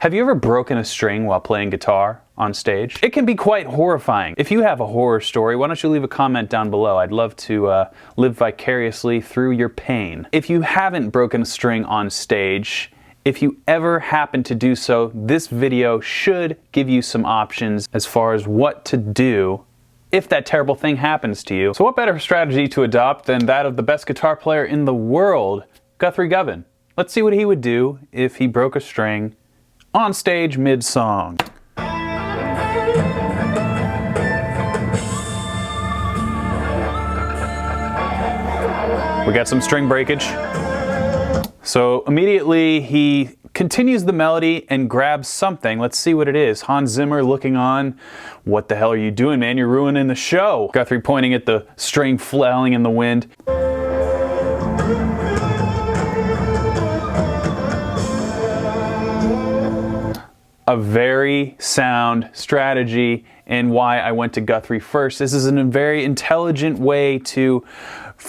Have you ever broken a string while playing guitar on stage? It can be quite horrifying. If you have a horror story, why don't you leave a comment down below? I'd love to live vicariously through your pain. If you haven't broken a string on stage, if you ever happen to do so, this video should give you some options as far as what to do if that terrible thing happens to you. So what better strategy to adopt than that of the best guitar player in the world, Guthrie Govan? Let's see what he would do if he broke a string on stage mid-song. We got some string breakage. So immediately he continues the melody and grabs something. Let's see what it is. Hans Zimmer looking on. What the hell are you doing, man? You're ruining the show. Guthrie pointing at the string flailing in the wind. A very sound strategy, and why I went to Guthrie first. This is a very intelligent way to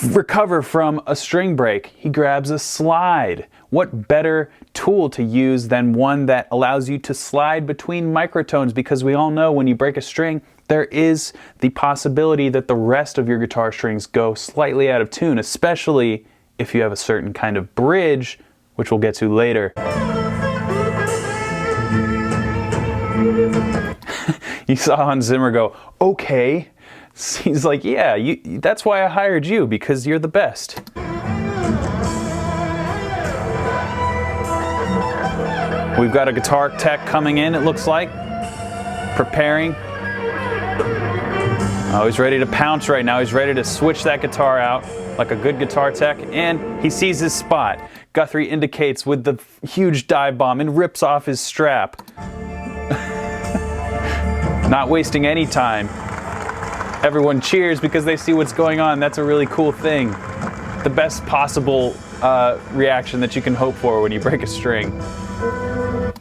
recover from a string break. He grabs a slide. What better tool to use than one that allows you to slide between microtones? Because we all know when you break a string, there is the possibility that the rest of your guitar strings go slightly out of tune, especially if you have a certain kind of bridge, which we'll get to later. You saw Hans Zimmer go, okay. He's like, yeah, that's why I hired you, because you're the best. We've got a guitar tech coming in, it looks like. Preparing. Oh, he's ready to pounce right now. He's ready to switch that guitar out like a good guitar tech, and he sees his spot. Guthrie indicates with the huge dive bomb and rips off his strap. Not wasting any time. Everyone cheers because they see what's going on. That's a really cool thing. The best possible reaction that you can hope for when you break a string.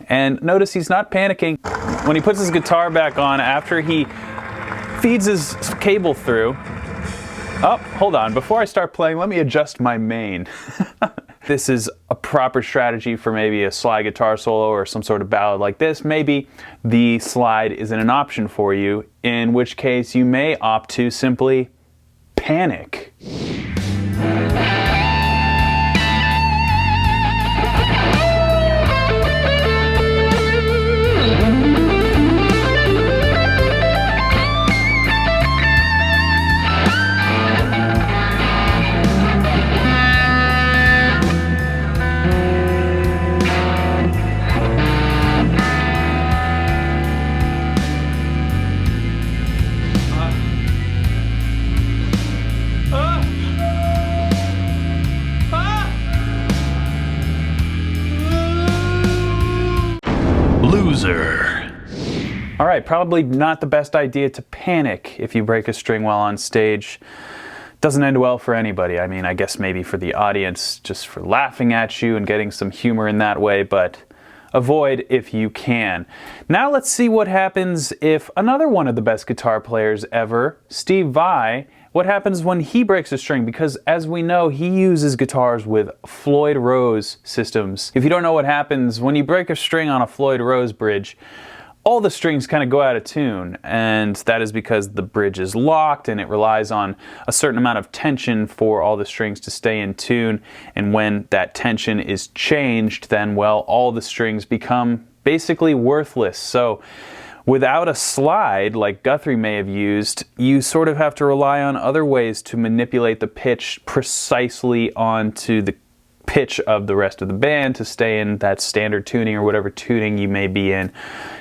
And notice he's not panicking. When he puts his guitar back on after he feeds his cable through. Oh, hold on. Before I start playing, let me adjust my main. This is a proper strategy for maybe a slide guitar solo or some sort of ballad like this. Maybe the slide isn't an option for you, in which case you may opt to simply panic. All right, probably not the best idea to panic if you break a string while on stage. Doesn't end well for anybody. I mean, I guess maybe for the audience, just for laughing at you and getting some humor in that way, but avoid if you can. Now let's see what happens if another one of the best guitar players ever, Steve Vai, what happens when he breaks a string? Because as we know, he uses guitars with Floyd Rose systems. If you don't know what happens when you break a string on a Floyd Rose bridge, all the strings kind of go out of tune, and that is because the bridge is locked and it relies on a certain amount of tension for all the strings to stay in tune, and when that tension is changed, then, well, all the strings become basically worthless. So without a slide, like Guthrie may have used, you sort of have to rely on other ways to manipulate the pitch precisely onto the pitch of the rest of the band to stay in that standard tuning or whatever tuning you may be in.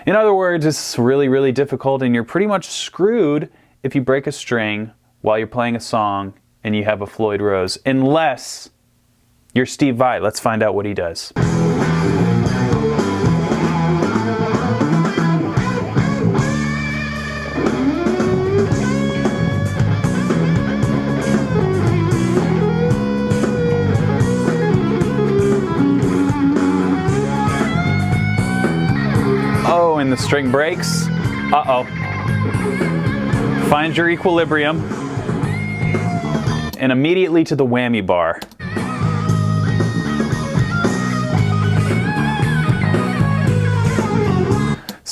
In other words, it's really, really difficult, and you're pretty much screwed if you break a string while you're playing a song and you have a Floyd Rose, unless you're Steve Vai. Let's find out what he does. And the string breaks. Uh-oh. Find your equilibrium. And immediately to the whammy bar.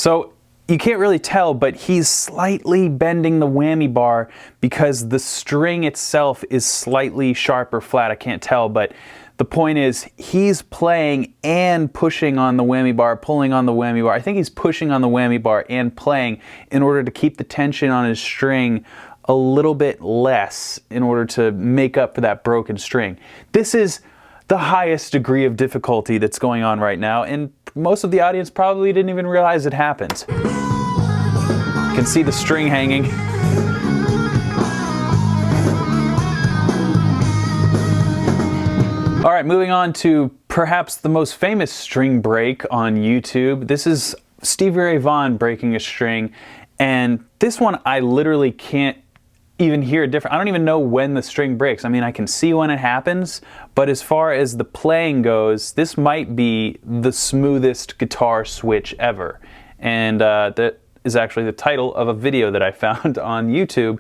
So you can't really tell, but he's slightly bending the whammy bar because the string itself is slightly sharp or flat. I can't tell, but the point is he's playing and pushing on the whammy bar, pulling on the whammy bar. I think he's pushing on the whammy bar and playing in order to keep the tension on his string a little bit less in order to make up for that broken string. This is the highest degree of difficulty that's going on right now, and most of the audience probably didn't even realize it happened. You can see the string hanging. All right, moving on to perhaps the most famous string break on YouTube. This is Stevie Ray Vaughan breaking a string, and this one I literally can't even hear different. I don't even know when the string breaks. I mean, I can see when it happens, but as far as the playing goes, this might be the smoothest guitar switch ever. And that is actually the title of a video that I found on YouTube.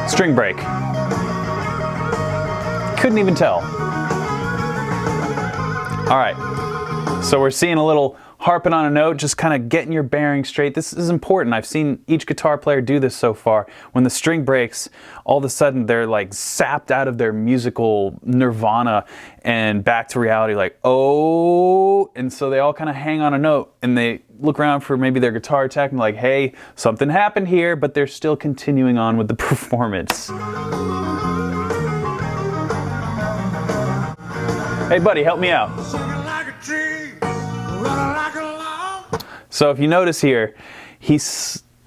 String break. Couldn't even tell. All right. So we're seeing a little harping on a note, just kind of getting your bearings straight. This is important. I've seen each guitar player do this so far. When the string breaks, all of a sudden they're like sapped out of their musical nirvana and back to reality, like, oh, and so they all kind of hang on a note and they look around for maybe their guitar tech and like, hey, something happened here, but they're still continuing on with the performance. Hey buddy, help me out. So if you notice here, he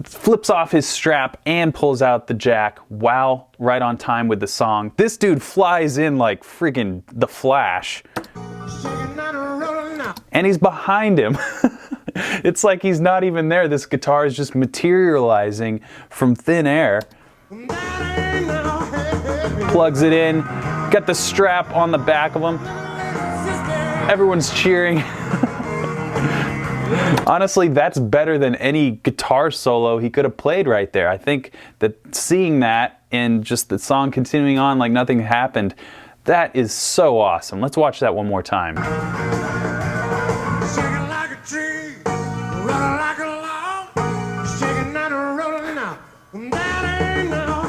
flips off his strap and pulls out the jack while right on time with the song. This dude flies in like freaking The Flash. And he's behind him. It's like he's not even there. This guitar is just materializing from thin air. Plugs it in, got the strap on the back of him. Everyone's cheering. Honestly, that's better than any guitar solo he could have played right there. I think that seeing that and just the song continuing on like nothing happened, that is so awesome. Let's watch that one more time. Shaking like a tree, rolling like a log, shaking and rolling now. That ain't no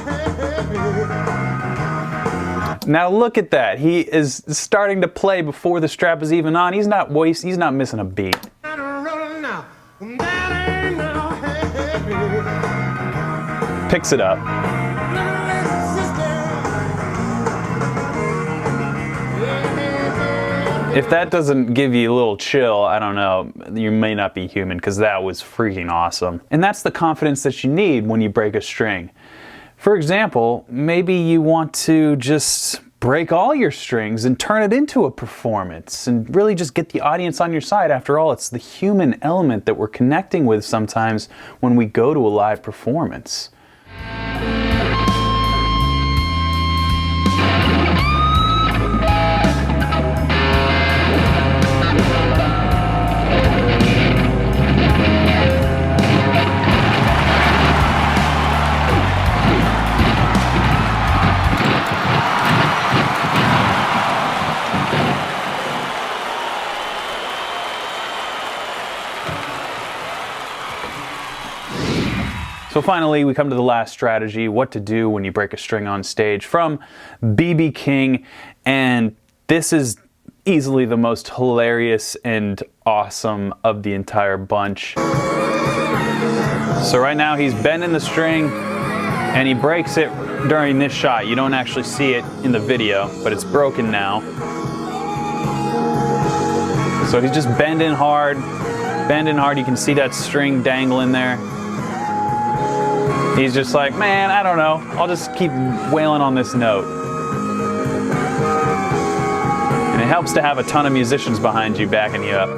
heavy. Now look at that. He is starting to play before the strap is even on. He's not missing a beat. Picks it up. If that doesn't give you a little chill, I don't know, you may not be human, because that was freaking awesome. And that's the confidence that you need when you break a string. For example, maybe you want to just break all your strings and turn it into a performance and really just get the audience on your side. After all, it's the human element that we're connecting with sometimes when we go to a live performance. So finally, we come to the last strategy, what to do when you break a string on stage, from B.B. King, and this is easily the most hilarious and awesome of the entire bunch. So right now he's bending the string and he breaks it during this shot. You don't actually see it in the video, but it's broken now. So he's just bending hard. You can see that string dangling there. He's just like, man, I don't know. I'll just keep wailing on this note. And it helps to have a ton of musicians behind you backing you up.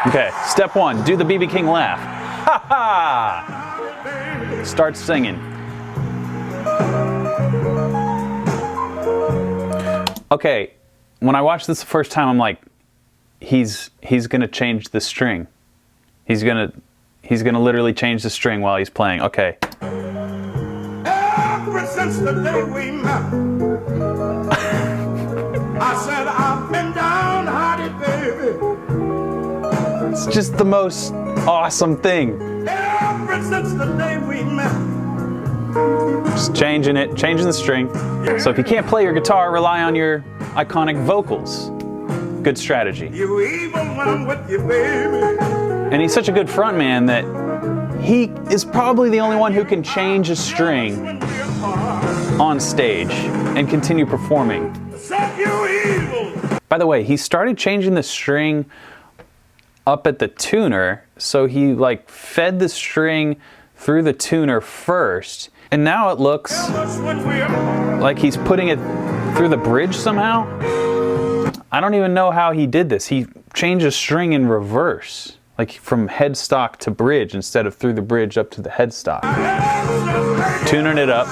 Okay, step one, do the B.B. King laugh. Ha ha! Start singing. Okay. When I watched this the first time, I'm like, he's gonna change the string. He's gonna He's gonna literally change the string while he's playing. Okay. Ever since the day we met, I said I've been downhearted, baby. It's just the most awesome thing. Ever since the day we met. Just changing it, changing the string. So if you can't play your guitar, rely on your iconic vocals. Good strategy. You even when I'm with you, baby. And he's such a good frontman that he is probably the only one who can change a string When we're apart, on stage and continue performing. said you evil. By the way, he started changing the string up at the tuner, so he like fed the string through the tuner first, and now it looks Us when we're apart. like he's putting it through the bridge somehow. I don't even know how he did this. He changed a string in reverse, like from headstock to bridge instead of through the bridge up to the headstock. Tuning it up.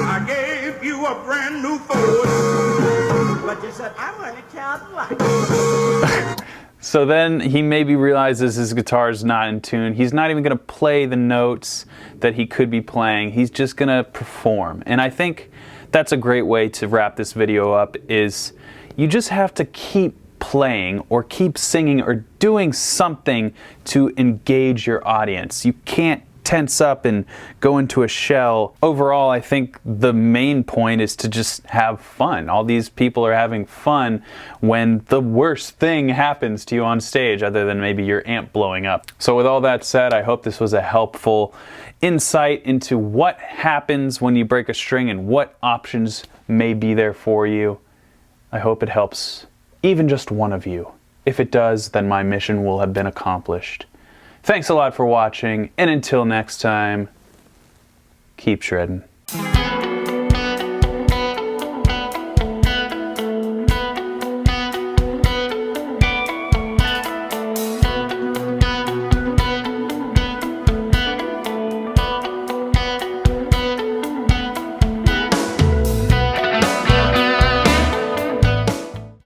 I gave you a brand new Ford, but you said I want to tell the light. So then he maybe realizes his guitar's not in tune. He's not even gonna play the notes that he could be playing. He's just gonna perform. And I think that's a great way to wrap this video up, is you just have to keep playing or keep singing or doing something to engage your audience. You can't tense up and go into a shell. Overall, I think the main point is to just have fun. All these people are having fun when the worst thing happens to you on stage, other than maybe your amp blowing up. So with all that said, I hope this was a helpful insight into what happens when you break a string and what options may be there for you. I hope it helps even just one of you. If it does, then my mission will have been accomplished. Thanks a lot for watching, and until next time, keep shredding.